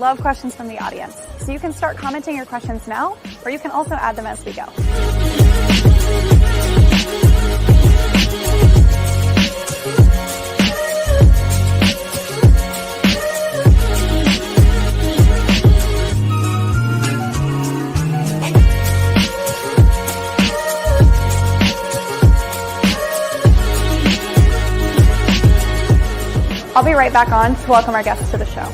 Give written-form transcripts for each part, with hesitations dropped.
love questions from the audience. So you can start commenting your questions now, or you can also add them as we go. I'll be right back on to welcome our guests to the show.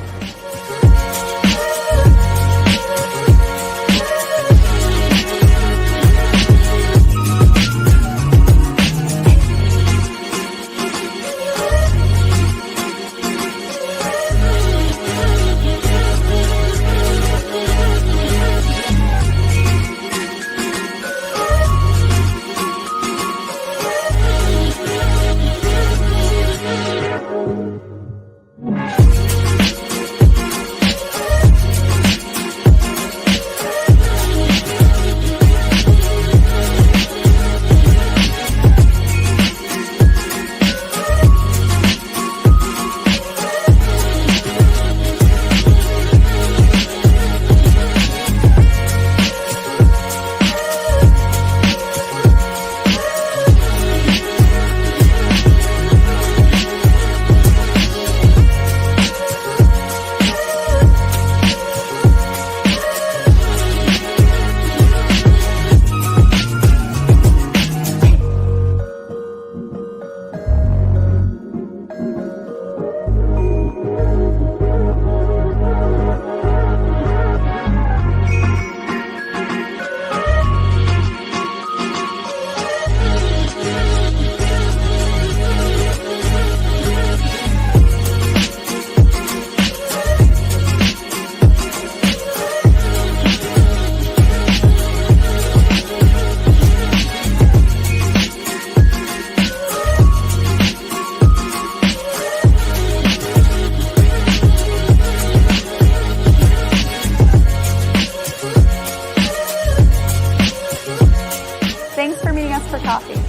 Thanks for meeting us for coffee.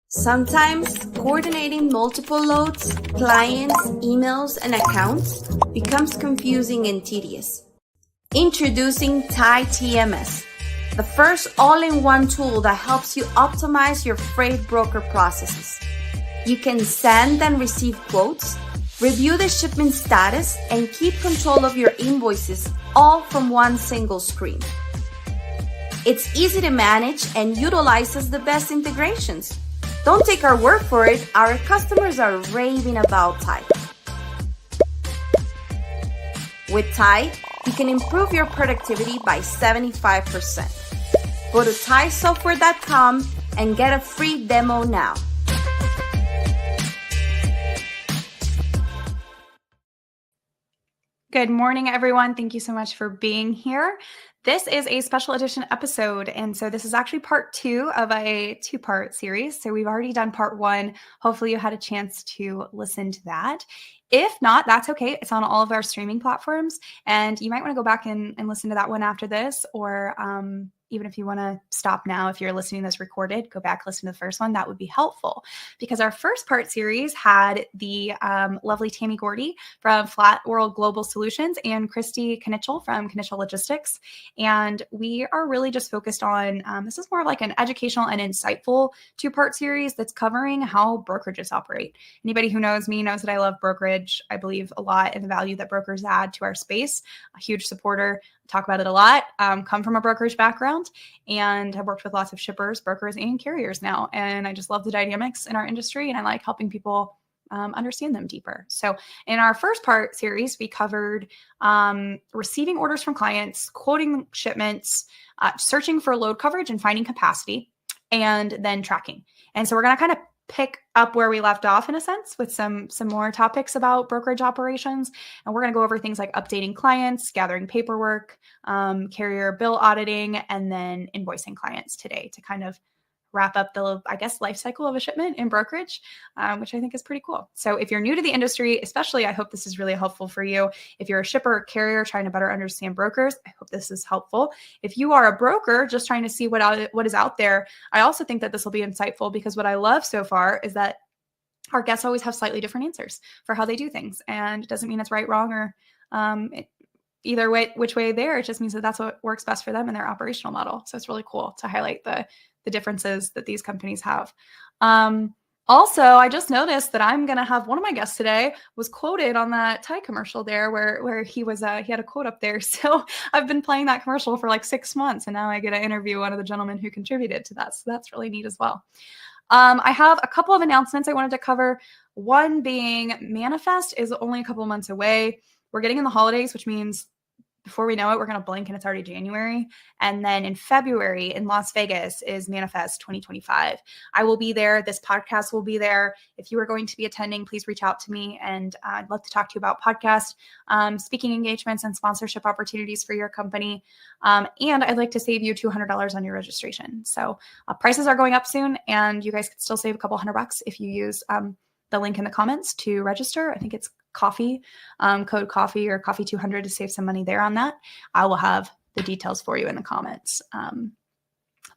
Sometimes coordinating multiple loads, clients, emails, and accounts becomes confusing and tedious. Introducing TIE TMS, the first all-in-one tool that helps you optimize your freight broker processes. You can send and receive quotes, review the shipment status, and keep control of your invoices all from one single screen. It's easy to manage and utilizes the best integrations. Don't take our word for it, our customers are raving about TIE. With TIE, you can improve your productivity by 75%. Go to tiesoftware.com and get a free demo now. Good morning, everyone. Thank you so much for being here. This is a special edition episode, and so this is actually part 2 of a 2-part series. So we've already done part 1. Hopefully you had a chance to listen to that. If not, that's okay. It's on all of our streaming platforms, and you might want to go back and listen to that one after this, or even if you want to stop now, if you're listening to this recorded, go back, listen to the first one. That would be helpful, because our first part series had the lovely Tammy Gordy from Flat World Global Solutions and Christy Knichel from Knichel Logistics. And we are really just focused on, this is more like an educational and insightful 2-part series that's covering how brokerages operate. Anybody who knows me knows that I love brokerage. I believe a lot in the value that brokers add to our space. A huge supporter. Talk about it a lot, come from a brokerage background, and have worked with lots of shippers, brokers, and carriers now. And I just love the dynamics in our industry, and I like helping people understand them deeper. So in our first part series, we covered receiving orders from clients, quoting shipments, searching for load coverage and finding capacity, and then tracking. And so we're going to kind of pick up where we left off in a sense with some more topics about brokerage operations. And we're going to go over things like updating clients, gathering paperwork, carrier bill auditing, and then invoicing clients today to kind of wrap up the, I guess, life cycle of a shipment in brokerage, which I think is pretty cool. So if you're new to the industry, especially, I hope this is really helpful for you. If you're a shipper or carrier trying to better understand brokers, I hope this is helpful. If you are a broker just trying to see what is out there, I also think that this will be insightful, because what I love so far is that our guests always have slightly different answers for how they do things. And it doesn't mean it's right, wrong, or either way, which way there. It just means that that's what works best for them and their operational model. So it's really cool to highlight the differences that these companies have. Also, I just noticed that I'm going to have one of my guests today was quoted on that Thai commercial there where he was, he had a quote up there. So I've been playing that commercial for like 6 months, and now I get to interview one of the gentlemen who contributed to that. So that's really neat as well. I have a couple of announcements I wanted to cover. One being Manifest is only a couple of months away. We're getting in the holidays, which means before we know it, we're going to blink and it's already January. And then in February in Las Vegas is Manifest 2025. I will be there. This podcast will be there. If you are going to be attending, please reach out to me, and I'd love to talk to you about podcast, speaking engagements, and sponsorship opportunities for your company. And I'd like to save you $200 on your registration. So prices are going up soon, and you guys could still save a couple $100 if you use the link in the comments to register. I think it's coffee, code coffee or coffee 200 to save some money there on that. I will have the details for you in the comments.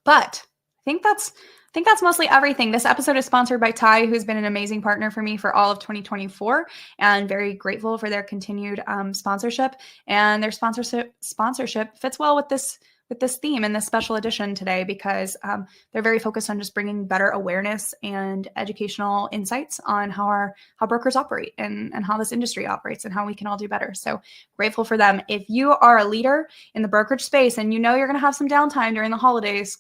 But I think that's mostly everything. This episode is sponsored by Thai, who's been an amazing partner for me for all of 2024, and very grateful for their continued sponsorship. And their sponsorship fits well with this theme in this special edition today, because they're very focused on just bringing better awareness and educational insights on how brokers operate and how this industry operates and how we can all do better. So grateful for them. If you are a leader in the brokerage space and you know you're going to have some downtime during the holidays,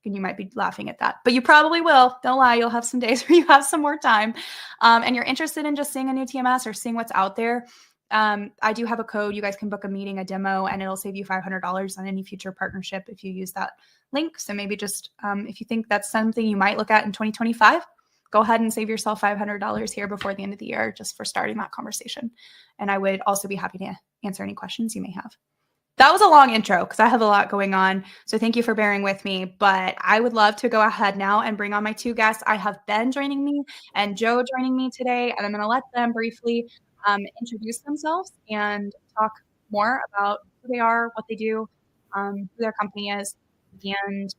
and you might be laughing at that, but you probably will. Don't lie. You'll have some days where you have some more time, and you're interested in just seeing a new TMS or seeing what's out there. I do have a code. You guys can book a meeting, a demo, and it'll save you $500 on any future partnership if you use that link. So maybe just if you think that's something you might look at in 2025, go ahead and save yourself $500 here before the end of the year just for starting that conversation. And I would also be happy to answer any questions you may have. That was a long intro because I have a lot going on. So thank you for bearing with me. But I would love to go ahead now and bring on my two guests. I have Ben joining me and Joe joining me today, and I'm going to let them briefly introduce themselves and talk more about who they are, what they do, who their company is. And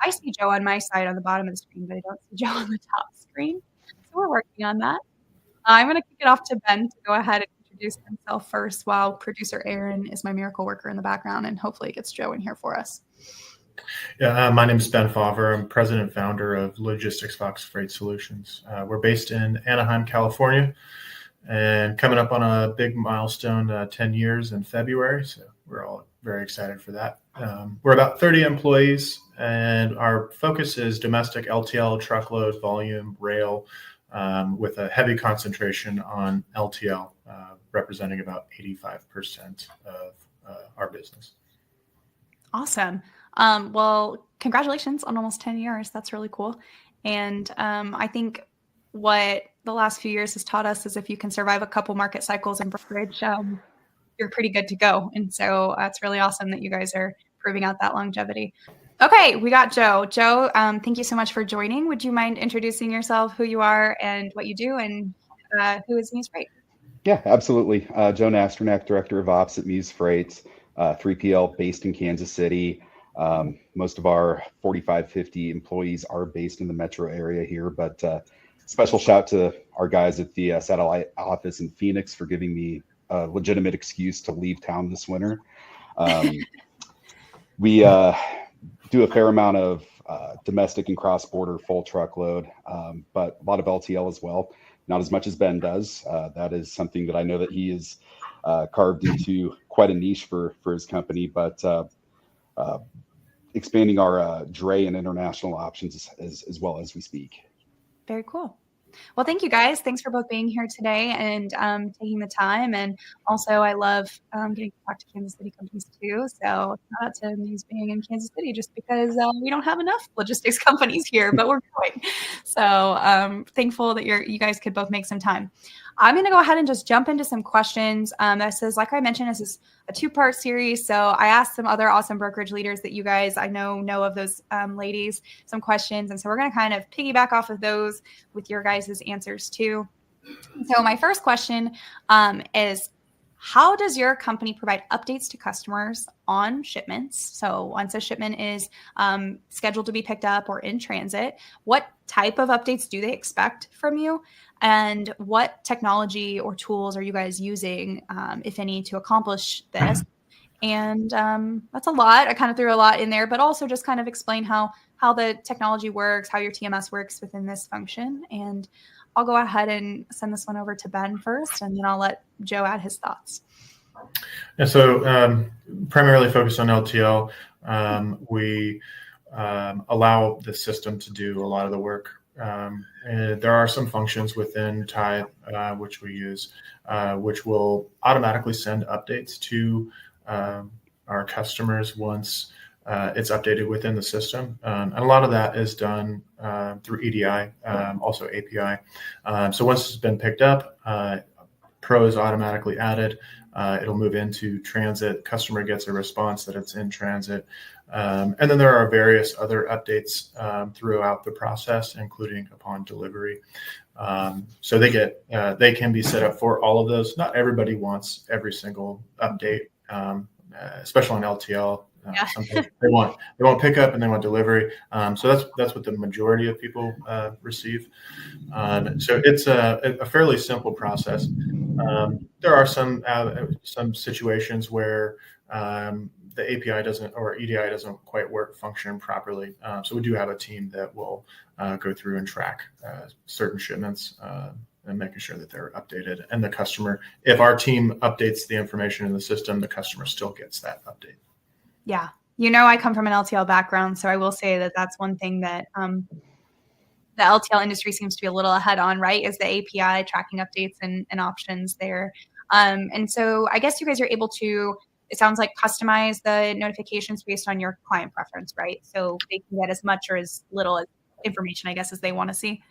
I see Joe on my side on the bottom of the screen, but I don't see Joe on the top screen. So we're working on that. I'm going to kick it off to Ben to go ahead and introduce himself first, while producer Aaron is my miracle worker in the background and hopefully gets Joe in here for us. Yeah, my name is Ben Fauver. I'm president and founder of Logistics Fox Freight Solutions. We're based in Anaheim, California, and coming up on a big milestone, 10 years in February. So we're all very excited for that. We're about 30 employees, and our focus is domestic LTL, truckload, volume, rail, with a heavy concentration on LTL, representing about 85% of our business. Awesome. Well, congratulations on almost 10 years. That's really cool. And I think what the last few years has taught us is if you can survive a couple market cycles in brokerage, you're pretty good to go. And so it's really awesome that you guys are proving out that longevity. Okay, we got Joe. Joe, thank you so much for joining. Would you mind introducing yourself, who you are and what you do, and who is Muse Freight? Yeah, absolutely. Joe Nasternak, Director of Ops at Muse Freight, 3PL based in Kansas City. Most of our 45, 50 employees are based in the metro area here, but special shout to our guys at the satellite office in Phoenix for giving me a legitimate excuse to leave town this winter. We do a fair amount of domestic and cross-border full truckload, but a lot of LTL as well. Not as much as Ben does. That is something that I know that he is carved into quite a niche for his company, but expanding our dray and international options as well as we speak. Very cool. Well, thank you guys. Thanks for both being here today and taking the time. And also, I love getting to talk to Kansas City companies too. So shout out to Muse being in Kansas City, just because we don't have enough logistics companies here, but we're growing. So thankful that you guys could both make some time. I'm going to go ahead and just jump into some questions. This is, like I mentioned, this is a two-part series. So I asked some other awesome brokerage leaders that you guys, I know of those ladies, some questions. And so we're going to kind of piggyback off of those with your guys' answers too. So my first question is, how does your company provide updates to customers on shipments? So once a shipment is scheduled to be picked up or in transit, what type of updates do they expect from you? And what technology or tools are you guys using, if any, to accomplish this? And that's a lot. I kind of threw a lot in there, but also just kind of explain how the technology works, how your TMS works within this function. And I'll go ahead and send this one over to Ben first, and then I'll let Joe add his thoughts. Yeah, so primarily focused on LTL. We allow the system to do a lot of the work. And there are some functions within TIE, which we use, which will automatically send updates to our customers once it's updated within the system. And a lot of that is done through EDI, also API. So once it's been picked up, Pro is automatically added. It'll move into transit. Customer gets a response that it's in transit. And then there are various other updates throughout the process, including upon delivery. So they can be set up for all of those. Not everybody wants every single update, especially on LTL. Sometimes they want pickup and they want delivery. So that's what the majority of people receive. So it's a fairly simple process. There are some situations where the API doesn't, or EDI doesn't quite function properly. So we do have a team that will go through and track certain shipments and making sure that they're updated. And the customer, if our team updates the information in the system, the customer still gets that update. Yeah. I come from an LTL background, so I will say that that's one thing that the LTL industry seems to be a little ahead on, right, is the API tracking updates and options there. And so I guess you guys are able to, it sounds like, customize the notifications based on your client preference, right? So they can get as much or as little information, I guess, as they want to see.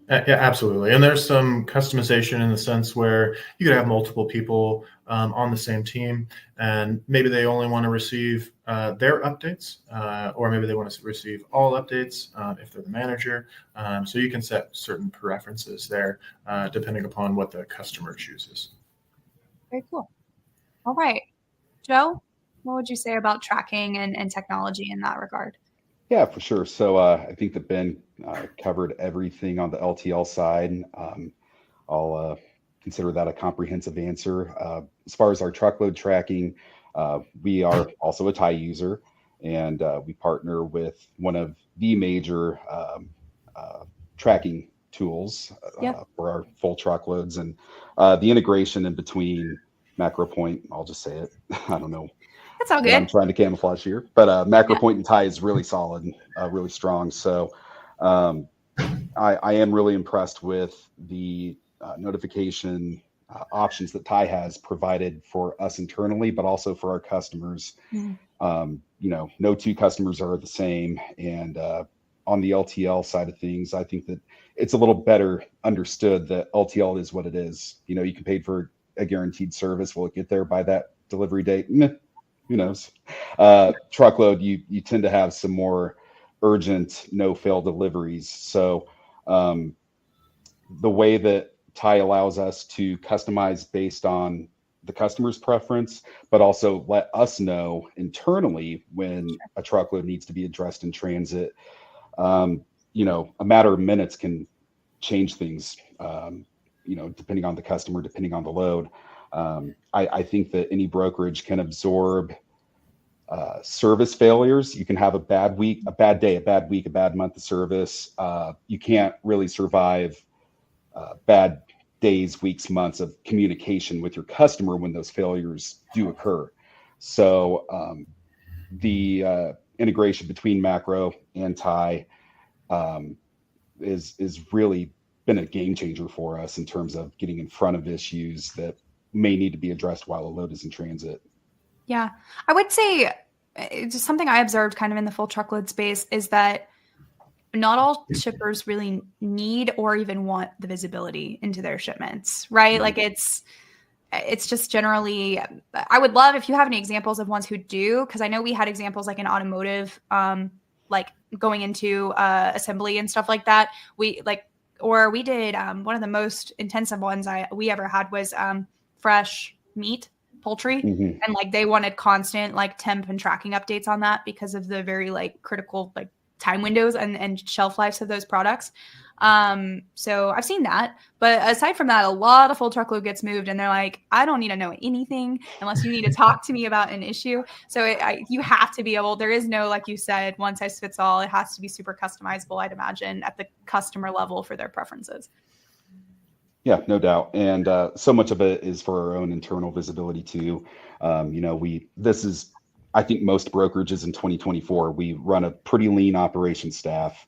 Yeah, absolutely. And there's some customization in the sense where you could have multiple people on the same team, and maybe they only want to receive their updates, or maybe they want to receive all updates if they're the manager. So you can set certain preferences there depending upon what the customer chooses. Very cool. All right. Joe, what would you say about tracking and technology in that regard? Yeah, for sure. So I think that Ben covered everything on the LTL side. I'll consider that a comprehensive answer. As far as our truckload tracking, we are also a TIE user, and we partner with one of the major tracking tools for our full truckloads, and the integration in between MacroPoint, I'll just say it, I don't know. That's all good. I'm trying to camouflage here, but MacroPoint and TIE is really solid, really strong. So I am really impressed with the notification options that TIE has provided for us internally, but also for our customers. No two customers are the same. And on the LTL side of things, I think that it's a little better understood that LTL is what it is. You can pay for a guaranteed service. Will it get there by that delivery date? Who knows? Truckload, you tend to have some more urgent, no-fail deliveries. So the way that TIE allows us to customize based on the customer's preference, but also let us know internally when a truckload needs to be addressed in transit, a matter of minutes can change things, depending on the customer, depending on the load. I think that any brokerage can absorb service failures. You can have a bad week, a bad day, a bad week, a bad month of service. You can't really survive bad days, weeks, months of communication with your customer when those failures do occur. So the integration between Macro and TIE is really been a game changer for us in terms of getting in front of issues that may need to be addressed while a load is in transit. Yeah, I would say it's just something I observed kind of in the full truckload space is that not all shippers really need or even want the visibility into their shipments, right? Like it's just generally, I would love if you have any examples of ones who do, because I know we had examples like in automotive, like going into assembly and stuff like that. We did one of the most intensive ones we ever had was fresh meat, poultry, Mhm. and like they wanted constant like temp and tracking updates on that because of the very like critical like time windows and shelf lives of those products. So I've seen that, but aside from that, a lot of full truckload gets moved and they're like, I don't need to know anything unless you need to talk to me about an issue. So you have to be able, there is no, like you said, one size fits all. It has to be super customizable, I'd imagine, at the customer level for their preferences. Yeah, no doubt. And so much of it is for our own internal visibility too. I think most brokerages in 2024, we run a pretty lean operation staff.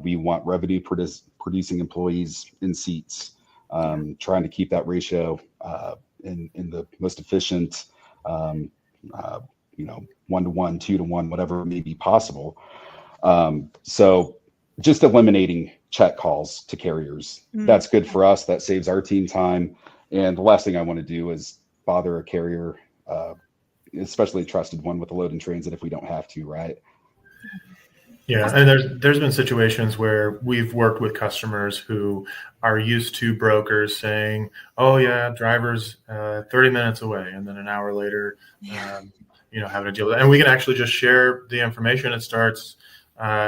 We want revenue producing employees in seats, trying to keep that ratio in the most efficient, 1-to-1, 2-to-1, whatever may be possible. So just eliminating check calls to carriers. That's good for us. That saves our team time. And the last thing I want to do is bother a carrier, especially a trusted one with a load in transit if we don't have to, right? Yeah, and there's been situations where we've worked with customers who are used to brokers saying, "Oh yeah, driver's 30 minutes away," and then an hour later, having to deal with it. And we can actually just share the information. It starts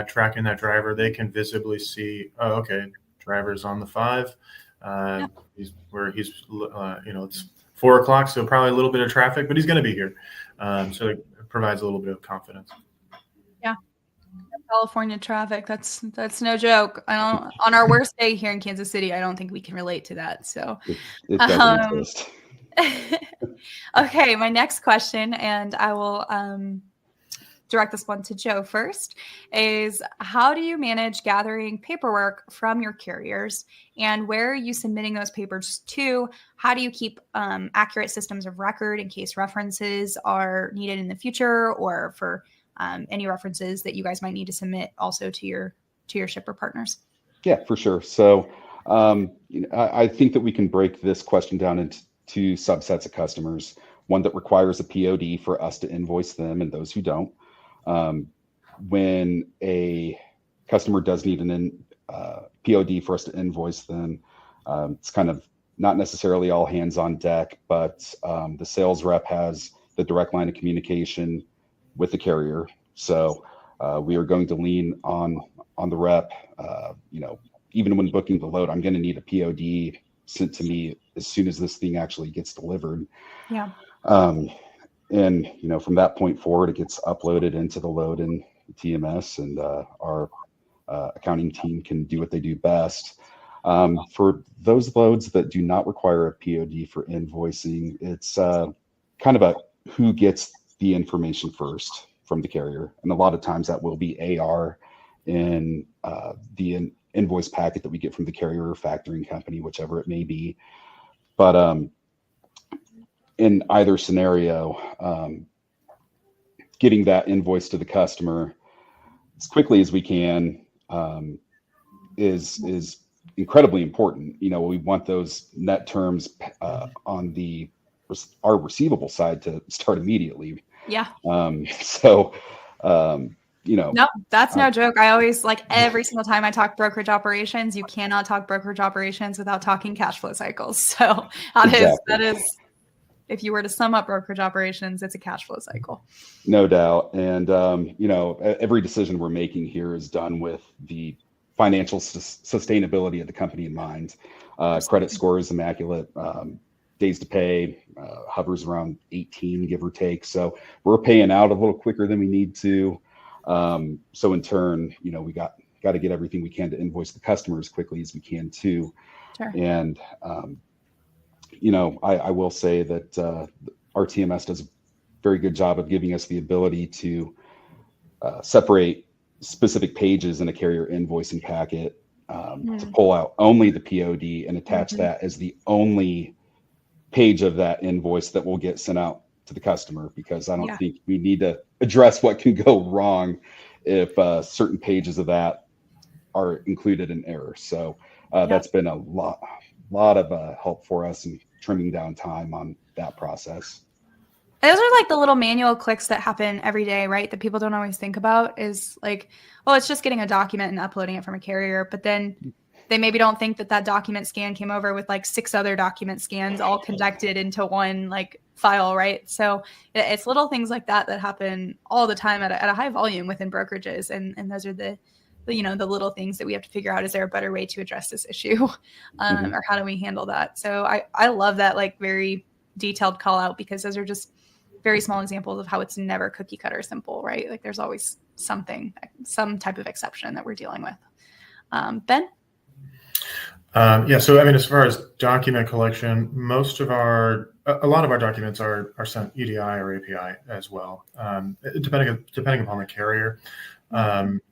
tracking that driver. They can visibly see, oh, okay, driver's on the 5. It's 4:00, so probably a little bit of traffic, but he's going to be here. So it provides a little bit of confidence. Yeah. California traffic, that's no joke. On our worst day here in Kansas City, I don't think we can relate to that. So it doesn't exist. Okay, my next question, and I will direct this one to Joe first, is how do you manage gathering paperwork from your carriers, and where are you submitting those papers to? How do you keep accurate systems of record in case references are needed in the future, or for any references that you guys might need to submit also to your shipper partners? Yeah, for sure. So I think that we can break this question down into two subsets of customers. One that requires a POD for us to invoice them, and those who don't. When a customer does need an POD for us to invoice them, it's kind of not necessarily all hands on deck, but the sales rep has the direct line of communication with the carrier. So we are going to lean on the rep. Even when booking the load, I'm going to need a POD sent to me as soon as this thing actually gets delivered. Yeah. And from that point forward, it gets uploaded into the load in TMS, and our accounting team can do what they do best. For those loads that do not require a POD for invoicing, it's kind of a who gets the information first from the carrier. And a lot of times that will be AR in the invoice packet that we get from the carrier or factoring company, whichever it may be. But in either scenario, getting that invoice to the customer as quickly as we can is incredibly important. We want those net terms on our receivable side to start immediately. Yeah. No, that's no joke. I always, like, every single time I talk brokerage operations, you cannot talk brokerage operations without talking cash flow cycles. So that is, if you were to sum up brokerage operations, it's a cash flow cycle. No doubt. And, every decision we're making here is done with the financial sustainability of the company in mind. Credit score is immaculate. Days to pay hovers around 18, give or take. So we're paying out a little quicker than we need to. So in turn, we got to get everything we can to invoice the customer as quickly as we can too. Sure. And, I will say that our TMS does a very good job of giving us the ability to separate specific pages in a carrier invoicing packet to pull out only the POD and attach that as the only page of that invoice that will get sent out to the customer, because I don't think we need to address what can go wrong if certain pages of that are included in error. So that's been a lot of help for us in trimming down time on that process. Those are like the little manual clicks that happen every day, right? That people don't always think about, is like, oh, it's just getting a document and uploading it from a carrier. But then they maybe don't think that document scan came over with like 6 other document scans all conducted into one like file, right? So it's little things like that happen all the time at a high volume within brokerages. And those are the little things that we have to figure out. Is there a better way to address this issue? Or how do we handle that? So I love that like very detailed call out, because those are just very small examples of how it's never cookie cutter simple, right? Like there's always some type of exception that we're dealing with. Ben? So I mean, as far as document collection, a lot of our documents are sent EDI or API as well, depending upon the carrier.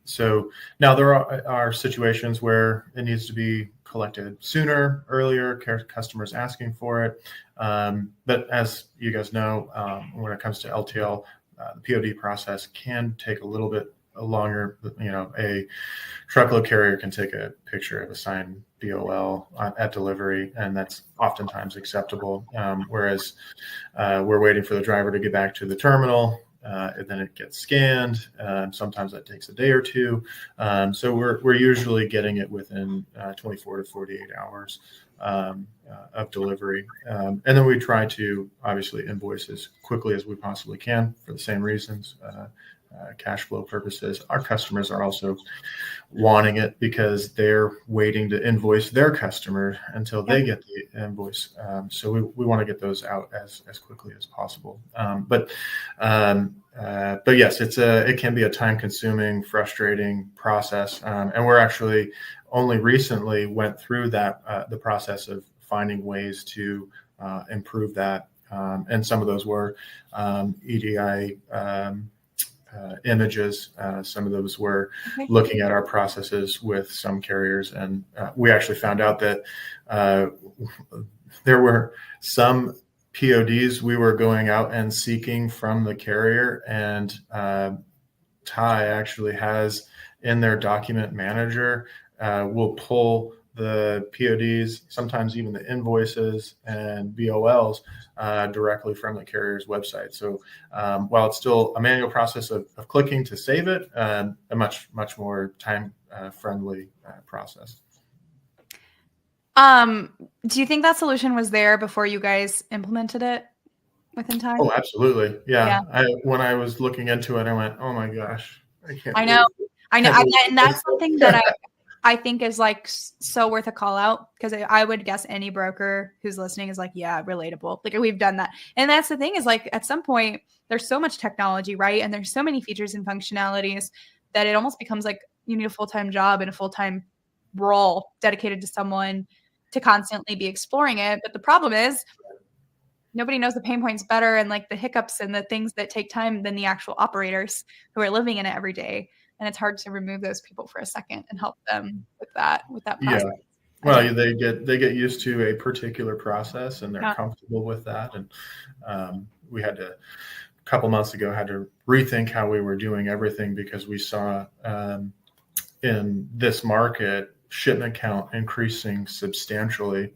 So now there are situations where it needs to be collected sooner, earlier, customers asking for it. But as you guys know, when it comes to LTL, the POD process can take a little bit longer. A truckload carrier can take a picture of a signed BOL at delivery, and that's oftentimes acceptable. Whereas we're waiting for the driver to get back to the terminal, and then it gets scanned. Sometimes that takes a day or two. So we're usually getting it within 24 to 48 hours of delivery. And then we try to obviously invoice as quickly as we possibly can for the same reasons. Cash flow purposes. Our customers are also wanting it because they're waiting to invoice their customer until they get the invoice. So we want to get those out as quickly as possible. But yes, it can be a time-consuming, frustrating process, and we're actually only recently went through the process of finding ways to improve that, and some of those were EDI. Images. Some of those were looking at our processes with some carriers, and we actually found out that there were some PODs we were going out and seeking from the carrier, and Ty actually has in their document manager will pull the PODs, sometimes even the invoices and BOLs directly from the carrier's website. So while it's still a manual process of clicking to save it, a much more time friendly process. Do you think that solution was there before you guys implemented it within time? Oh, absolutely. Yeah. When I was looking into it, I went, oh my gosh, I know. And that's something that I think is like so worth a call out, because I would guess any broker who's listening is like, yeah, relatable. Like we've done that. And that's the thing is like at some point there's so much technology, right? And there's so many features and functionalities that it almost becomes like you need a full-time job and a full-time role dedicated to someone to constantly be exploring it. But the problem is nobody knows the pain points better and like the hiccups and the things that take time than the actual operators who are living in it every day. And it's hard to remove those people for a second and help them with that process. Yeah. Well, they get used to a particular process and they're comfortable with that. And we had to, a couple months ago, had to rethink how we were doing everything, because we saw in this market shipment count increasing substantially.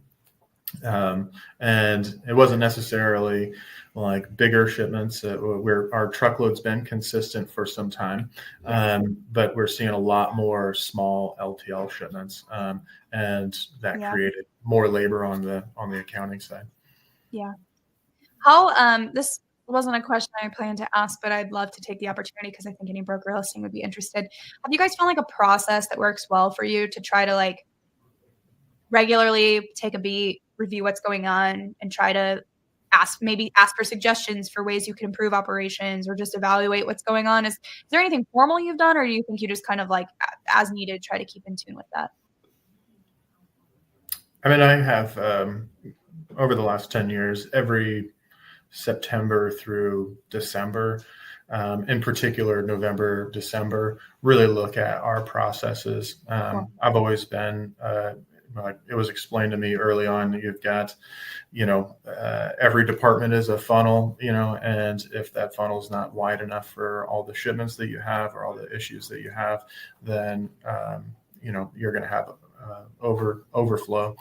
And it wasn't necessarily like bigger shipments where our truckload's been consistent for some time. But we're seeing a lot more small LTL shipments. And that created more labor on the accounting side. Yeah. How, this wasn't a question I planned to ask, but I'd love to take the opportunity because I think any broker listening would be interested. Have you guys found like a process that works well for you to try to like regularly take a beat, review what's going on, and try to ask for suggestions for ways you can improve operations or just evaluate what's going on? Is there anything formal you've done, or do you think you just kind of like as needed try to keep in tune with that? I mean, I have over the last 10 years, every September through December, in particular November, December, really look at our processes. I've always been like it was explained to me early on that you've got, every department is a funnel, and if that funnel is not wide enough for all the shipments that you have or all the issues that you have, then, you're going to have overflow.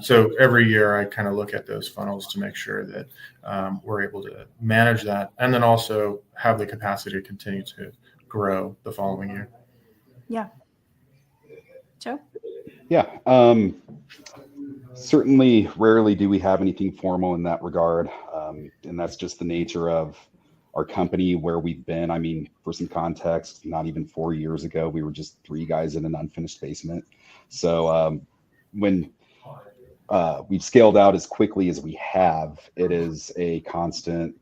So every year I kind of look at those funnels to make sure that we're able to manage that, and then also have the capacity to continue to grow the following year. Yeah. Joe? Yeah. Certainly, rarely do we have anything formal in that regard. And that's just the nature of our company, where we've been. I mean, for some context, not even 4 years ago, we were just 3 guys in an unfinished basement. So when we've scaled out as quickly as we have, it is a constant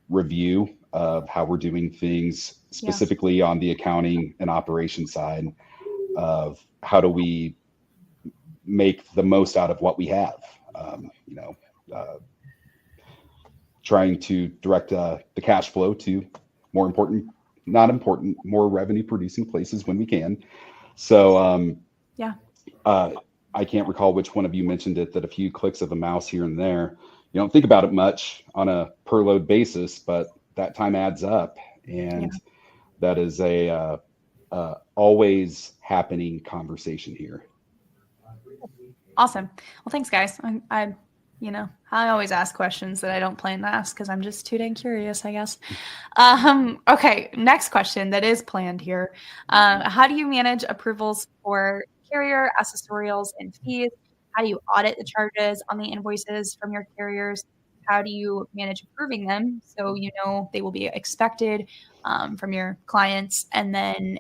review of how we're doing things, specifically on the accounting and operation side of how do we make the most out of what we have. Trying to direct the cash flow to more revenue producing places when we can. So I can't recall which one of you mentioned it, that a few clicks of a mouse here and there, you don't think about it much on a per load basis, but that time adds up. And that is a always happening conversation here. Awesome. Well, thanks, guys. I always ask questions that I don't plan to ask because I'm just too dang curious, I guess. Okay, next question that is planned here. How do you manage approvals for carrier, accessorials, and fees? How do you audit the charges on the invoices from your carriers? How do you manage approving them so you know they will be expected from your clients? And then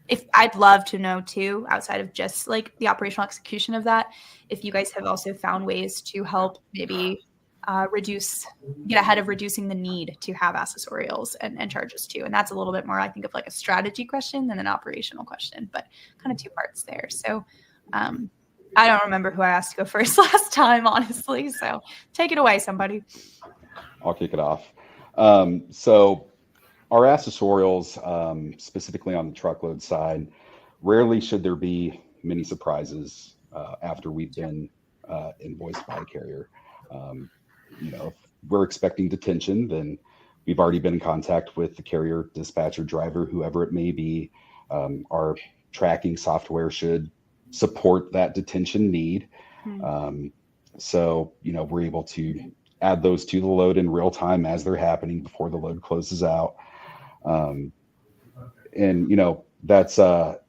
if I'd love to know too, outside of just like the operational execution of that, if you guys have also found ways to help maybe get ahead of reducing the need to have accessorials and charges too. And that's a little bit more, I think, of like a strategy question than an operational question, but kind of 2 parts there. So I don't remember who I asked to go first last time, honestly. So take it away, somebody. I'll kick it off. So our accessorials, specifically on the truckload side, rarely should there be many surprises after we've been invoiced by a carrier. If we're expecting detention, then we've already been in contact with the carrier, dispatcher, driver, whoever it may be. Our tracking software should support that detention need. So we're able to add those to the load in real time as they're happening before the load closes out. That's a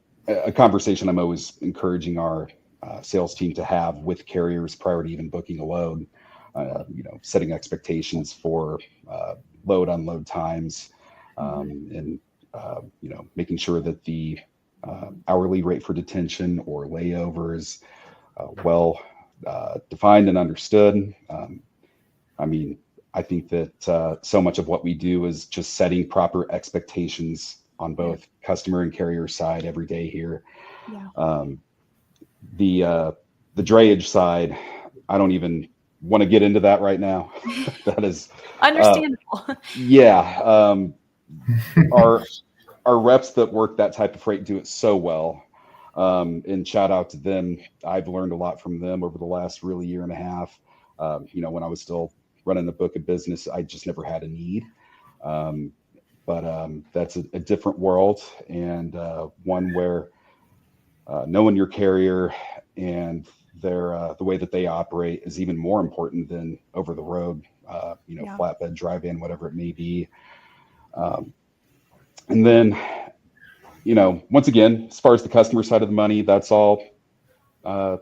conversation I'm always encouraging our sales team to have with carriers prior to even booking a load. Setting expectations for load unload times, and making sure that the hourly rate for detention or layover is well defined and understood. I think that so much of what we do is just setting proper expectations on both customer and carrier side every day here. The drayage side, I don't even want to get into that right now. That is understandable. Our reps that work that type of freight do it so well. And shout out to them. I've learned a lot from them over the last really year and a half. When I was still running the book of business, I just never had a need. But that's a different world, and one where knowing your carrier and the way that they operate is even more important than over the road, flatbed, drive-in, whatever it may be. And then, once again, as far as the customer side of the money, that's all. How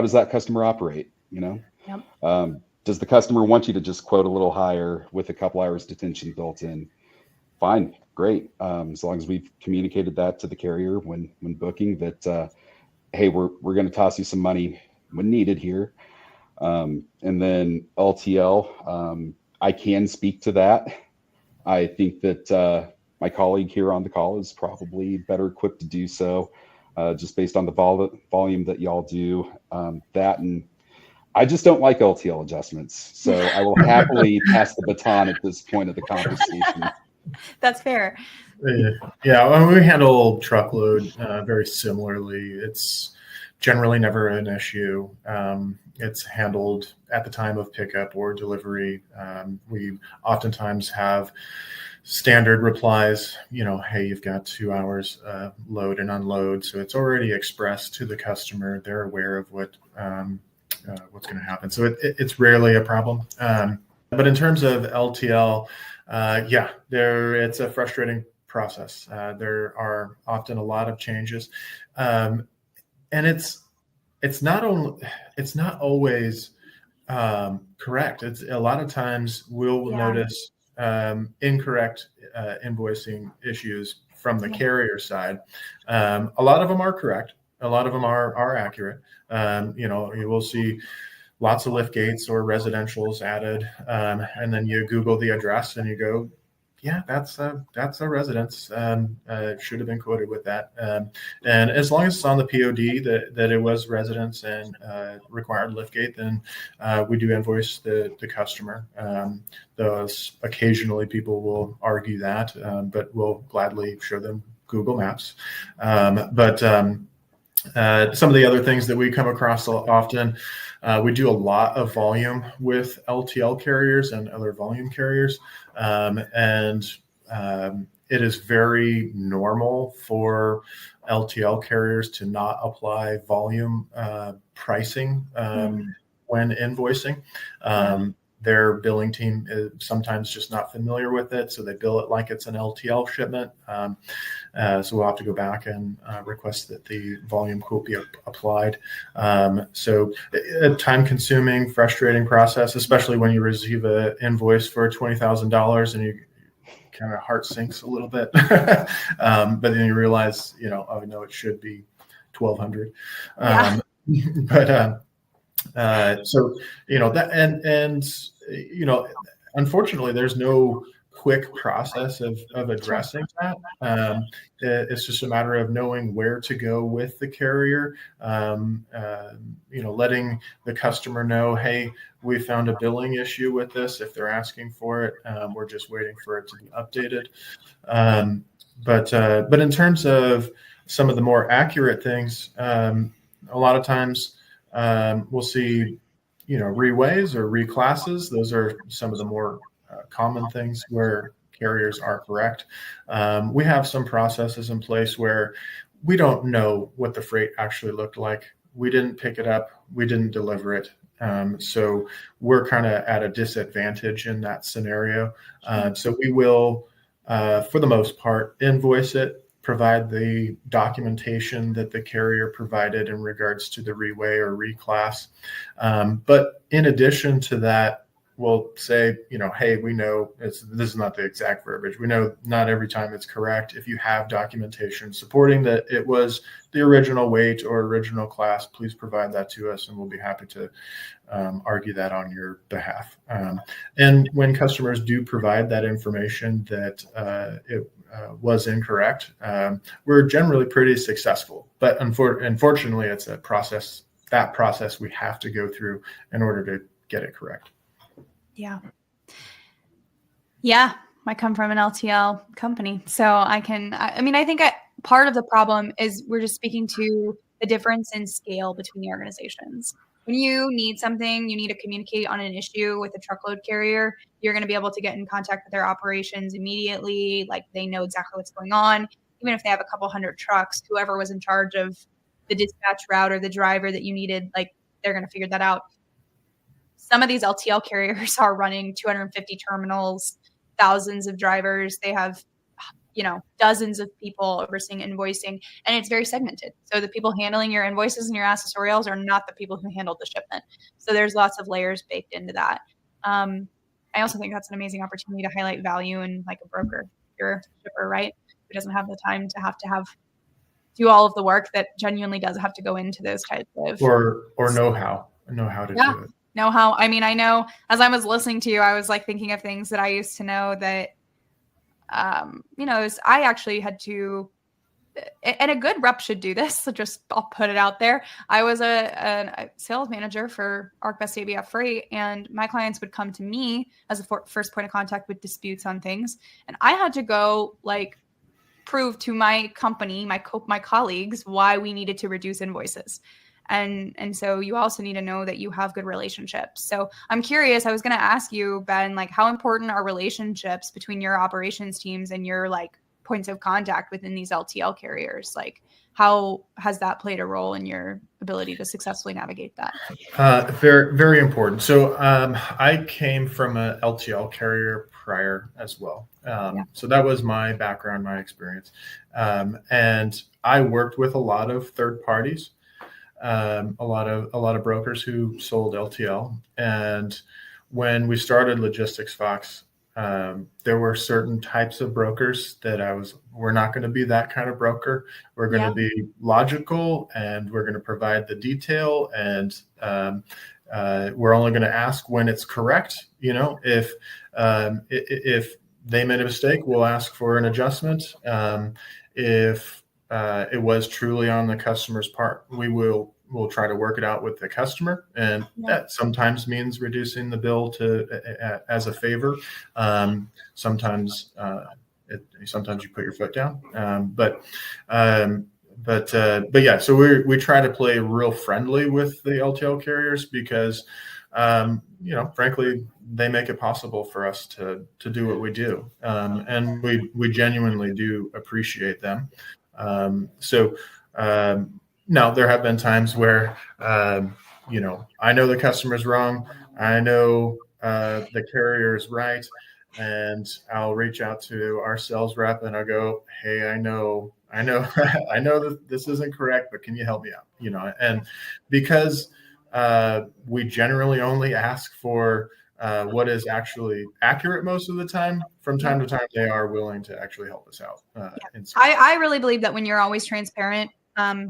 does that customer operate? Does the customer want you to just quote a little higher with a couple hours detention built in? Fine, great. As long as we've communicated that to the carrier when booking that, hey, we're going to toss you some money when needed here. And then LTL, I can speak to that. I think that my colleague here on the call is probably better equipped to do so, just based on the volume that y'all do. And I just don't like LTL adjustments. So I will happily pass the baton at this point of the conversation. That's fair. Yeah, we handle truckload very similarly. It's generally never an issue. It's handled at the time of pickup or delivery. We oftentimes have standard replies, hey, you've got 2 hours load and unload. So it's already expressed to the customer. They're aware of what's going to happen. So it's rarely a problem. But in terms of LTL, it's a frustrating process. There are often a lot of changes. And it's not always correct. It's a lot of times we'll notice incorrect invoicing issues from the carrier side. A lot of them are correct. A lot of them are accurate. You will see lots of lift gates or residentials added, and then you Google the address and you go, yeah, that's a residence. Should have been quoted with that. And as long as it's on the POD that it was residence and required liftgate, then we do invoice the customer. Those occasionally people will argue that, but we'll gladly show them Google Maps. But some of the other things that we come across often, we do a lot of volume with LTL carriers and other volume carriers. It is very normal for LTL carriers to not apply volume pricing when invoicing. Their billing team is sometimes just not familiar with it, so they bill it like it's an LTL shipment. So we'll have to go back and request that the volume quote be applied. So a time-consuming, frustrating process, especially when you receive an invoice for $20,000 and you kind of heart sinks a little bit. But then you realize, oh no, it should be 1,200. So that unfortunately, there's no quick process of addressing that. It's just a matter of knowing where to go with the carrier, letting the customer know, hey, we found a billing issue with this. If they're asking for it, we're just waiting for it to be updated. But in terms of some of the more accurate things, a lot of times we'll see, reways or reclasses. Those are some of the more common things where carriers are correct. We have some processes in place where we don't know what the freight actually looked like. We didn't pick it up. We didn't deliver it. So we're kind of at a disadvantage in that scenario. So we will, for the most part, invoice it, provide the documentation that the carrier provided in regards to the reway or reclass. But in addition to that, we'll say, hey, we know this is not the exact verbiage. We know not every time it's correct. If you have documentation supporting that it was the original weight or original class, please provide that to us, and we'll be happy to argue that on your behalf. And when customers do provide that information that it was incorrect, we're generally pretty successful. But unfortunately, it's a process. That process we have to go through in order to get it correct. Yeah. I come from an LTL company, so I think part of the problem is we're just speaking to the difference in scale between the organizations. When you need something, you need to communicate on an issue with a truckload carrier, you're going to be able to get in contact with their operations immediately. Like, they know exactly what's going on. Even if they have a couple hundred trucks, whoever was in charge of the dispatch route or the driver that you needed, they're going to figure that out. Some of these LTL carriers are running 250 terminals, thousands of drivers. They have, dozens of people overseeing invoicing, and it's very segmented. So the people handling your invoices and your accessorials are not the people who handled the shipment. So there's lots of layers baked into that. I also think that's an amazing opportunity to highlight value in a broker. You're a shipper, right? Who doesn't have the time to do all of the work that genuinely does have to go into those types of or know how to do it. Know how. I know as I was listening to you, I was thinking of things that I used to know that, I actually had to, and a good rep should do this. So I'll put it out there. I was a sales manager for ArcBest ABF Freight, and my clients would come to me as a first point of contact with disputes on things. And I had to go prove to my company, my colleagues, why we needed to reduce invoices. And so you also need to know that you have good relationships. So I'm curious, I was going to ask you, Ben, how important are relationships between your operations teams and your points of contact within these LTL carriers? How has that played a role in your ability to successfully navigate that? Very, very important. So I came from a LTL carrier prior as well. So that was my background, my experience. And I worked with a lot of third parties, a lot of brokers who sold LTL. And when we started Logistics Fox, there were certain types of brokers that we're not going to be that kind of broker. We're going to be logical, and we're going to provide the detail, and we're only going to ask when it's correct. If they made a mistake, we'll ask for an adjustment. If it was truly on the customer's part, we'll try to work it out with the customer, and that sometimes means reducing the bill as a favor. Sometimes you put your foot down, but yeah. So we try to play real friendly with the LTL carriers because frankly, they make it possible for us to do what we do, and we genuinely do appreciate them. Now, there have been times where, I know the customer's wrong. I know the carrier is right. And I'll reach out to our sales rep and I'll go, hey, I know I know that this isn't correct, but can you help me out? And because we generally only ask for what is actually accurate most of the time, from time to time, they are willing to actually help us out. I really believe that when you're always transparent, a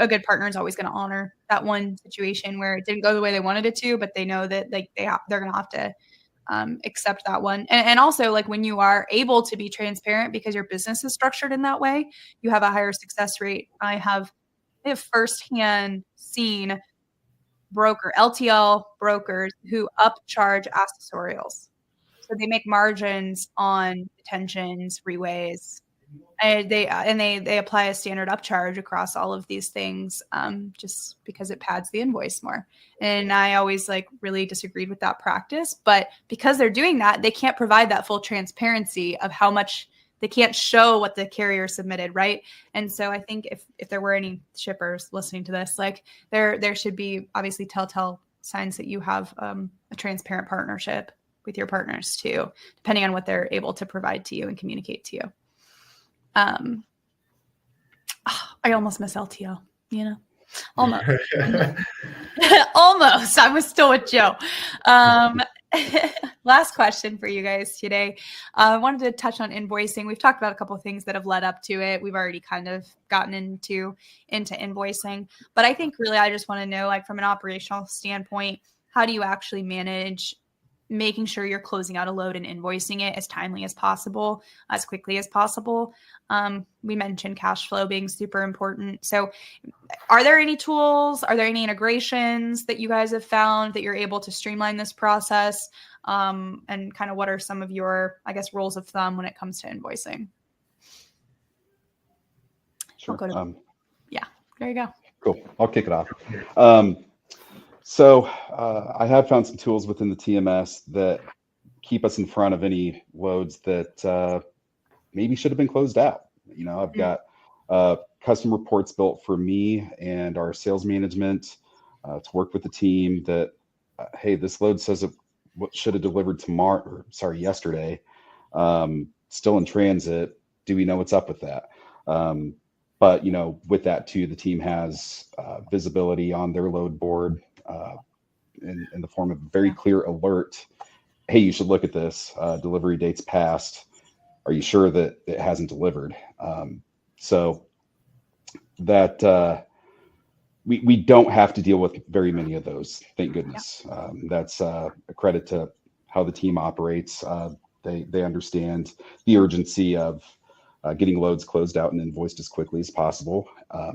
good partner is always going to honor that one situation where it didn't go the way they wanted it to, but they know that they're going to have to accept that one. And also, like, when you are able to be transparent because your business is structured in that way, you have a higher success rate. I have firsthand seen LTL brokers who upcharge accessorials. So they make margins on detentions, reways. And they apply a standard upcharge across all of these things, just because it pads the invoice more. And I always really disagreed with that practice, but because they're doing that, they can't provide that full transparency of how much. They can't show what the carrier submitted, right? And so I think if there were any shippers listening to this, there should be obviously telltale signs that you have a transparent partnership with your partners too, depending on what they're able to provide to you and communicate to you. I almost miss LTL, almost. Almost. I was still with Joe. Last question for you guys today. I wanted to touch on invoicing. We've talked about a couple of things that have led up to it. We've already kind of gotten into invoicing, but I think really I just want to know, from an operational standpoint, how do you actually manage making sure you're closing out a load and invoicing it as timely as possible, as quickly as possible? We mentioned cash flow being super important. So are there any tools? Are there any integrations that you guys have found that you're able to streamline this process? And kind of what are some of your, rules of thumb when it comes to invoicing? Sure. There you go. Cool. I'll kick it off. So I have found some tools within the TMS that keep us in front of any loads that maybe should have been closed out. I've got custom reports built for me and our sales management to work with the team that, hey, this load says it should have delivered yesterday, still in transit. Do we know what's up with that? But, with that too, the team has visibility on their load board in the form of a very clear alert. Hey, you should look at this. Delivery date's passed. Are you sure that it hasn't delivered? So that we don't have to deal with very many of those, thank goodness. That's a credit to how the team operates. They understand the urgency of getting loads closed out and invoiced as quickly as possible,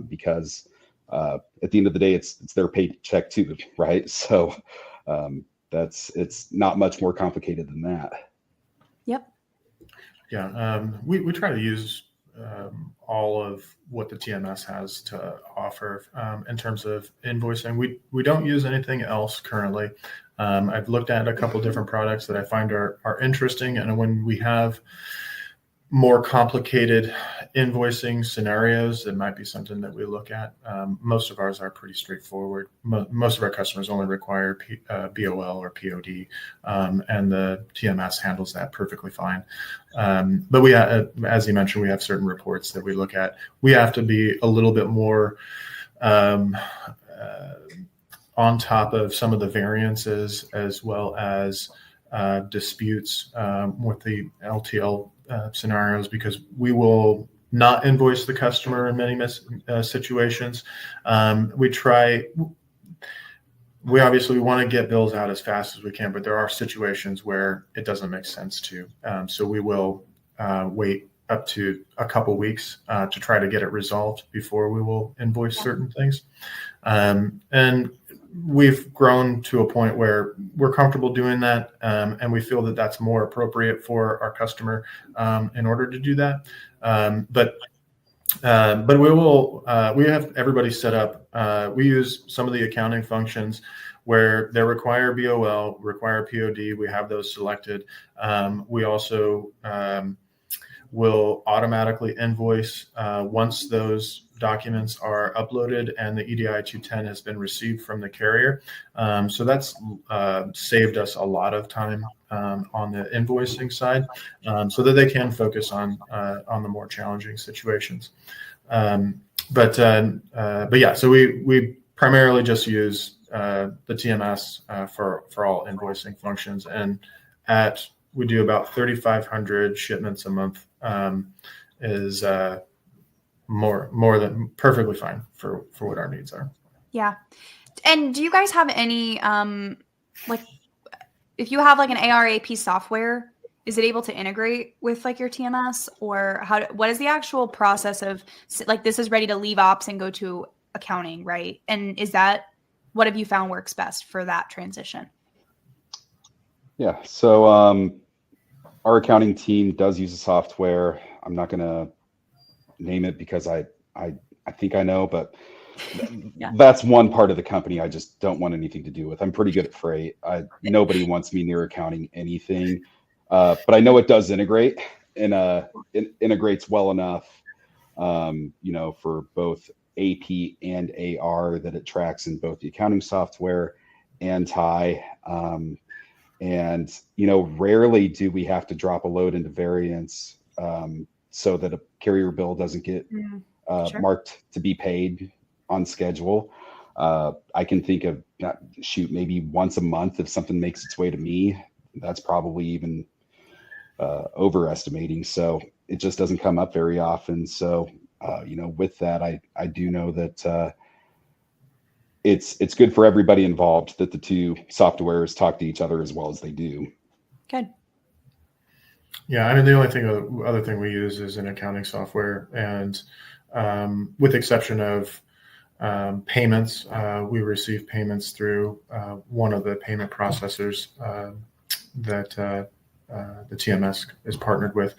because at the end of the day, it's their paycheck too, right? So it's not much more complicated than that. Yep. Yeah, we try to use all of what the TMS has to offer in terms of invoicing. We don't use anything else currently. I've looked at a couple different products that I find are interesting, and when we have more complicated invoicing scenarios, it might be something that we look at. Most of ours are pretty straightforward. Most of our customers only require BOL or POD, and the TMS handles that perfectly fine. But we, as you mentioned, we have certain reports that we look at. We have to be a little bit more on top of some of the variances, as well as disputes with the LTL scenarios, because we will not invoice the customer in many situations. We obviously want to get bills out as fast as we can, but there are situations where it doesn't make sense to. So we will wait up to a couple weeks to try to get it resolved before we will invoice certain things. And we've grown to a point where we're comfortable doing that, and we feel that that's more appropriate for our customer in order to do that. But we have everybody set up. We use some of the accounting functions where they require BOL, require POD. We have those selected. We also will automatically invoice once those documents are uploaded and the EDI 210 has been received from the carrier. So that's saved us a lot of time on the invoicing side, so that they can focus on the more challenging situations. But yeah, so we primarily just use the TMS for all invoicing functions, and we do about 3,500 shipments a month. Is more than perfectly fine for what our needs are. Yeah. And do you guys have any like, if you have like an ARAP software, is it able to integrate with like your TMS, or what is the actual process of, like, this is ready to leave ops and go to accounting, right? And what have you found works best for that transition? Yeah. So our accounting team does use a software. I'm not going to name it because I think I know, but yeah. That's one part of the company I just don't want anything to do with. I'm pretty good at freight. Nobody wants me near accounting anything, but I know it does integrate, and it integrates well enough, for both AP and AR, that it tracks in both the accounting software and TIE. And, rarely do we have to drop a load into variance so that a carrier bill doesn't get marked to be paid on schedule. I can think of, maybe once a month if something makes its way to me. That's probably even overestimating. So it just doesn't come up very often. So, with that, I do know that it's good for everybody involved that the two softwares talk to each other as well as they do. Good. Yeah, I mean, the other thing we use is an accounting software, and with exception of payments, we receive payments through one of the payment processors that the TMS is partnered with.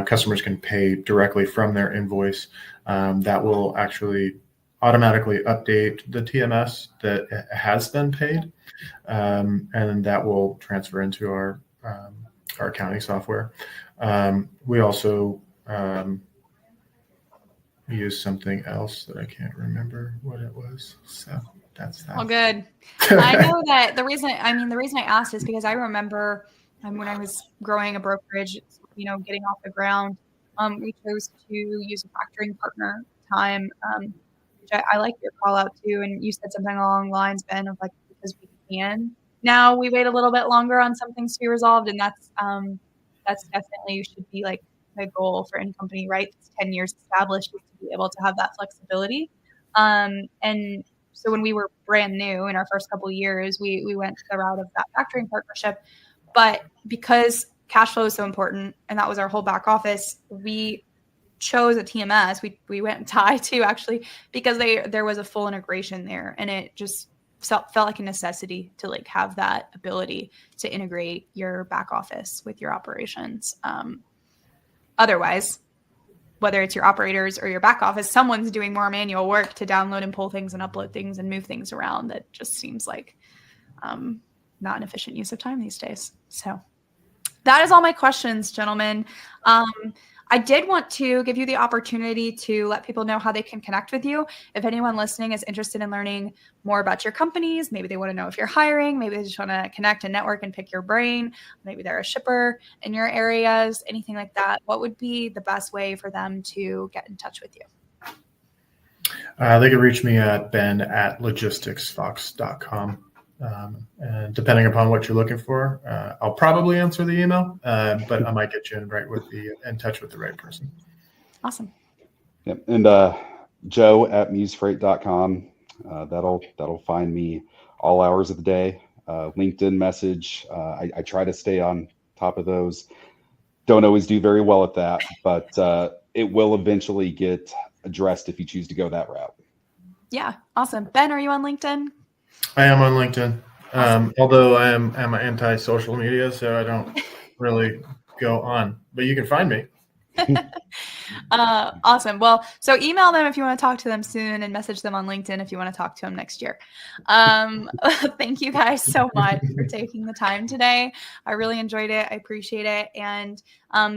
Customers can pay directly from their invoice. That will actually automatically update the TMS that has been paid, and that will transfer into our accounting software. We also use something else that I can't remember what it was. So that's that. All good. I know that the reason I asked is because I remember when I was growing a brokerage, getting off the ground, we chose to use a factoring partner time. Which I like your call out too. And you said something along the lines, Ben, of like, because we can. Now we wait a little bit longer on some things to be resolved. And that's definitely should be like the goal for any company, right? It's 10 years established to be able to have that flexibility. And so when we were brand new in our first couple of years, we went the route of that factoring partnership. But because cash flow is so important, and that was our whole back office, we chose a TMS. We went TIE too, actually, because there was a full integration there, and it just felt like a necessity to like have that ability to integrate your back office with your operations. Otherwise, whether it's your operators or your back office, someone's doing more manual work to download and pull things and upload things and move things around. That just seems like not an efficient use of time these days. So that is all my questions, gentlemen. I did want to give you the opportunity to let people know how they can connect with you. If anyone listening is interested in learning more about your companies, maybe they want to know if you're hiring, maybe they just want to connect and network and pick your brain, maybe they're a shipper in your areas, anything like that, what would be the best way for them to get in touch with you? They can reach me at ben@logisticsfox.com. And depending upon what you're looking for, I'll probably answer the email, but I might get you in touch with the right person. Awesome. Yep. And Joe at musefreight.com. That'll find me all hours of the day. LinkedIn message. I try to stay on top of those. Don't always do very well at that, but it will eventually get addressed if you choose to go that route. Yeah. Awesome. Ben, are you on LinkedIn? I am on LinkedIn, although I'm anti-social media, so I don't really go on. But you can find me. Awesome. Well, so email them if you want to talk to them soon, and message them on LinkedIn if you want to talk to them next year. Thank you guys so much for taking the time today. I really enjoyed it. I appreciate it. And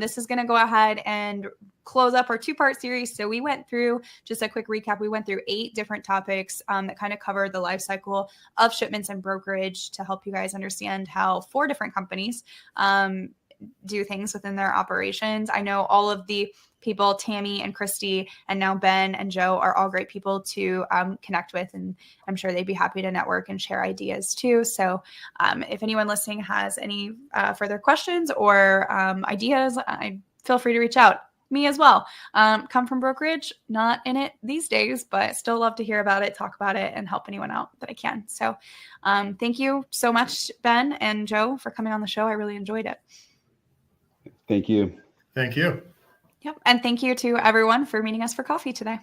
this is going to go ahead and close up our 2-part series. So we went through, just a quick recap, we went through 8 different topics that kind of covered the life cycle of shipments and brokerage to help you guys understand how 4 different companies do things within their operations. I know all of the people, Tammy and Christy, and now Ben and Joe, are all great people to connect with, and I'm sure they'd be happy to network and share ideas too. So if anyone listening has any further questions or ideas, feel free to reach out. Me as well. Come from brokerage, not in it these days, but still love to hear about it, talk about it, and help anyone out that I can. So thank you so much, Ben and Joe, for coming on the show. I really enjoyed it. Thank you. Thank you. Yep. And thank you to everyone for meeting us for coffee today.